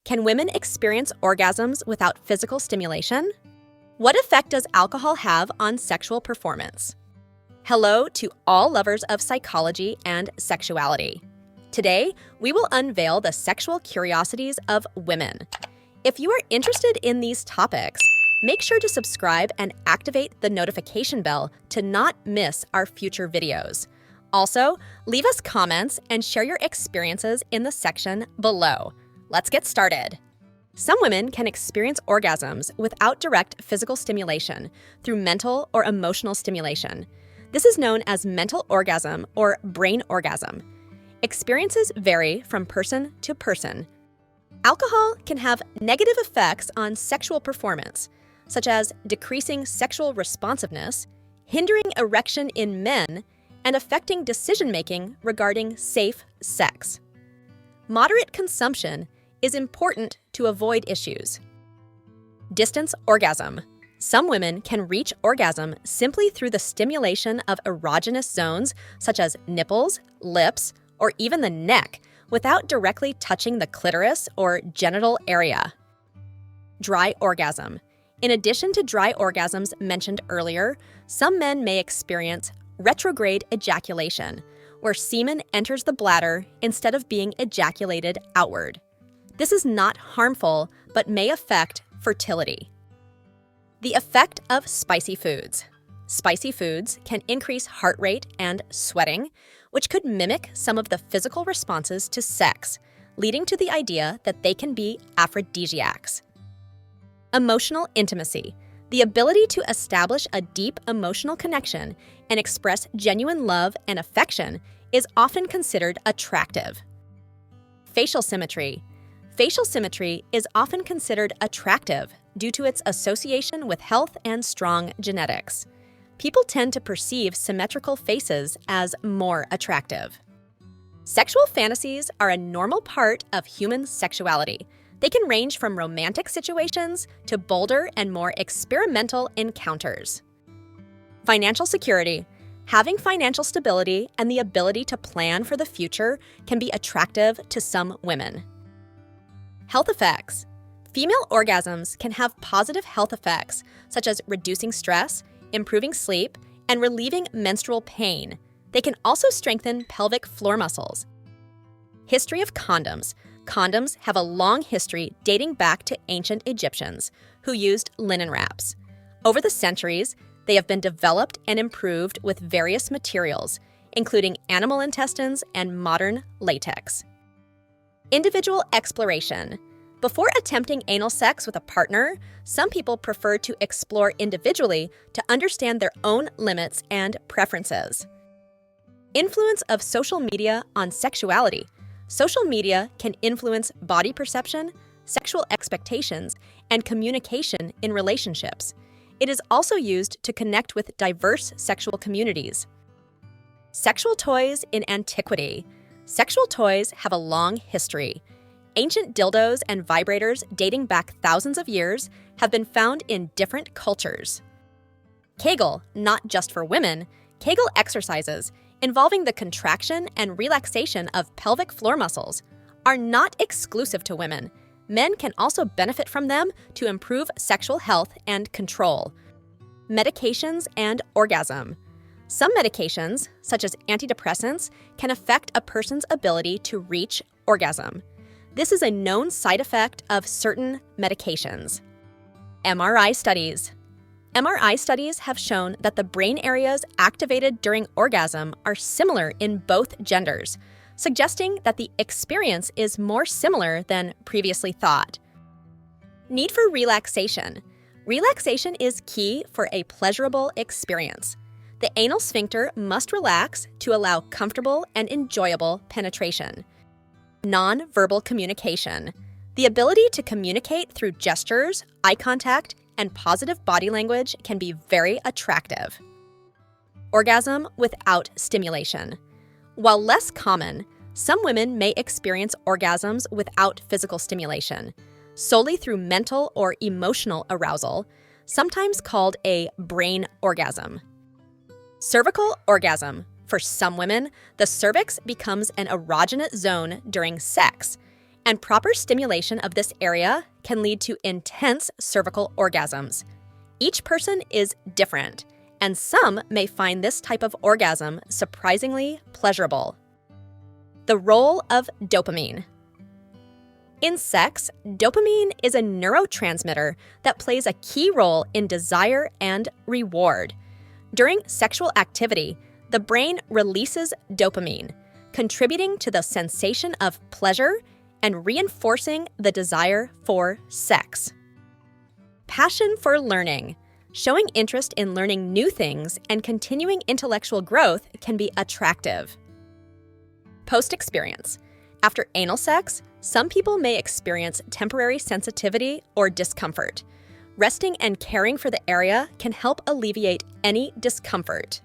Can women experience orgasms without physical stimulation? What effect does alcohol have on sexual performance? Hello to all lovers of psychology and sexuality. Today, we will unveil the sexual curiosities of women. If you are interested in these topics, make sure to subscribe and activate the notification bell to not miss our future videos. Also, leave us comments and share your experiences in the section below. Let's get started. Some women can experience orgasms without direct physical stimulation through mental or emotional stimulation. This is known as mental orgasm or brain orgasm. Experiences vary from person to person. Alcohol can have negative effects on sexual performance, such as decreasing sexual responsiveness, hindering erection in men, and affecting decision-making regarding safe sex. Moderate consumption is important to avoid issues. Distance orgasm. Some women can reach orgasm simply through the stimulation of erogenous zones such as nipples, lips, or even the neck without directly touching the clitoris or genital area. Dry orgasm. In addition to dry orgasms mentioned earlier, some men may experience retrograde ejaculation, where semen enters the bladder instead of being ejaculated outward. This is not harmful, but may affect fertility. The effect of spicy foods. Spicy foods can increase heart rate and sweating, which could mimic some of the physical responses to sex, leading to the idea that they can be aphrodisiacs. Emotional intimacy. The ability to establish a deep emotional connection and express genuine love and affection is often considered attractive. Facial symmetry. Facial symmetry is often considered attractive due to its association with health and strong genetics. People tend to perceive symmetrical faces as more attractive. Sexual fantasies are a normal part of human sexuality. They can range from romantic situations to bolder and more experimental encounters. Financial security. Having financial stability and the ability to plan for the future can be attractive to some women. Health effects. Female orgasms can have positive health effects, such as reducing stress, improving sleep, and relieving menstrual pain. They can also strengthen pelvic floor muscles. History of condoms. Condoms have a long history dating back to ancient Egyptians, who used linen wraps. Over the centuries, they have been developed and improved with various materials, including animal intestines and modern latex. Individual exploration. Before attempting anal sex with a partner, some people prefer to explore individually to understand their own limits and preferences. Influence of social media on sexuality. Social media can influence body perception, sexual expectations, and communication in relationships. It is also used to connect with diverse sexual communities. Sexual toys in antiquity. Sexual toys have a long history. Ancient dildos and vibrators dating back thousands of years have been found in different cultures. Kegel, not just for women, Kegel exercises involving the contraction and relaxation of pelvic floor muscles are not exclusive to women. Men can also benefit from them to improve sexual health and control. Medications and orgasm. Some medications, such as antidepressants, can affect a person's ability to reach orgasm. This is a known side effect of certain medications. MRI studies. MRI studies have shown that the brain areas activated during orgasm are similar in both genders, suggesting that the experience is more similar than previously thought. Need for relaxation. Relaxation is key for a pleasurable experience. The anal sphincter must relax to allow comfortable and enjoyable penetration. Non-verbal communication. The ability to communicate through gestures, eye contact, and positive body language can be very attractive. Orgasm without stimulation. While less common, some women may experience orgasms without physical stimulation, solely through mental or emotional arousal, sometimes called a brain orgasm. Cervical orgasm. For some women, the cervix becomes an erogenous zone during sex. and proper stimulation of this area can lead to intense cervical orgasms. Each person is different, and some may find this type of orgasm surprisingly pleasurable. The role of dopamine. In sex, dopamine is a neurotransmitter that plays a key role in desire and reward. During sexual activity, the brain releases dopamine, contributing to the sensation of pleasure and reinforcing the desire for sex. Passion for learning. Showing interest in learning new things and continuing intellectual growth can be attractive. Post-experience. After anal sex, some people may experience temporary sensitivity or discomfort. Resting and caring for the area can help alleviate any discomfort.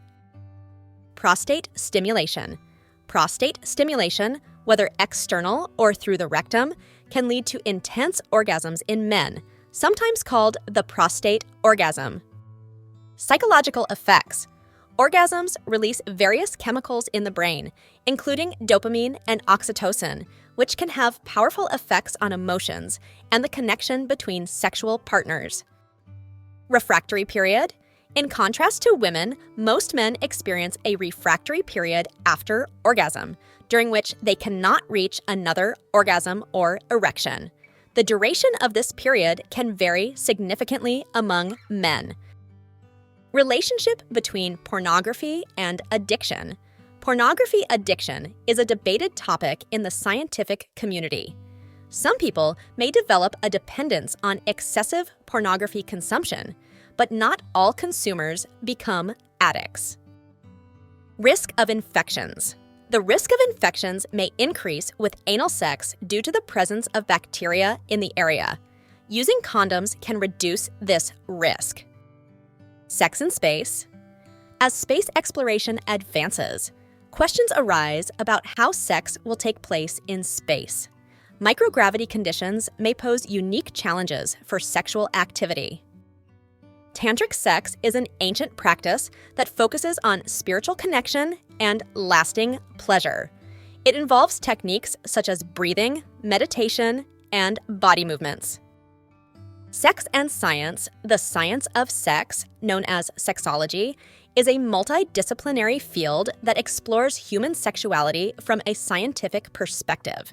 Prostate stimulation. Prostate stimulation, whether external or through the rectum, can lead to intense orgasms in men, sometimes called the prostate orgasm. Psychological effects. Orgasms release various chemicals in the brain, including dopamine and oxytocin, which can have powerful effects on emotions and the connection between sexual partners. Refractory period. In contrast to women, most men experience a refractory period after orgasm, during which they cannot reach another orgasm or erection. The duration of this period can vary significantly among men. Relationship between pornography and addiction. Pornography addiction is a debated topic in the scientific community. Some people may develop a dependence on excessive pornography consumption, but not all consumers become addicts. Risk of infections. The risk of infections may increase with anal sex due to the presence of bacteria in the area. Using condoms can reduce this risk. Sex in space. As space exploration advances, questions arise about how sex will take place in space. Microgravity conditions may pose unique challenges for sexual activity. Tantric sex is an ancient practice that focuses on spiritual connection and lasting pleasure. It involves techniques such as breathing, meditation, and body movements. Sex and science, the science of sex, known as sexology, is a multidisciplinary field that explores human sexuality from a scientific perspective.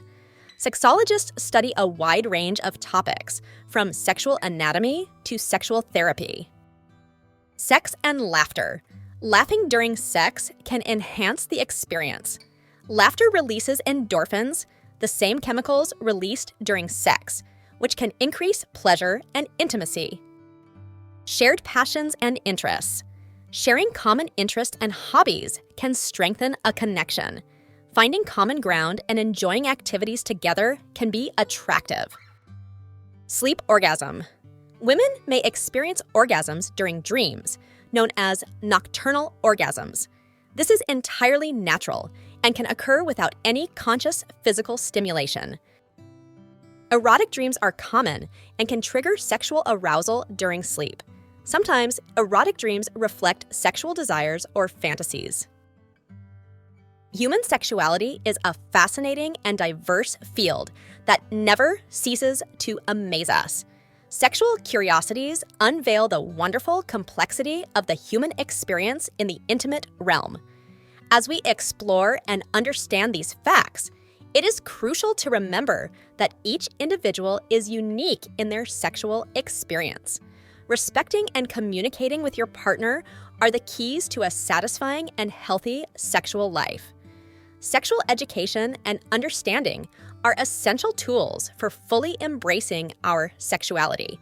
Sexologists study a wide range of topics, from sexual anatomy to sexual therapy. Sex and laughter. Laughing during sex can enhance the experience. Laughter releases endorphins, the same chemicals released during sex, which can increase pleasure and intimacy. Shared passions and interests. Sharing common interests and hobbies can strengthen a connection. Finding common ground and enjoying activities together can be attractive. Sleep orgasm. Women may experience orgasms during dreams, known as nocturnal orgasms. This is entirely natural and can occur without any conscious physical stimulation. Erotic dreams are common and can trigger sexual arousal during sleep. Sometimes, erotic dreams reflect sexual desires or fantasies. Human sexuality is a fascinating and diverse field that never ceases to amaze us. Sexual curiosities unveil the wonderful complexity of the human experience in the intimate realm. As we explore and understand these facts, it is crucial to remember that each individual is unique in their sexual experience. Respecting and communicating with your partner are the keys to a satisfying and healthy sexual life. Sexual education and understanding are essential tools for fully embracing our sexuality.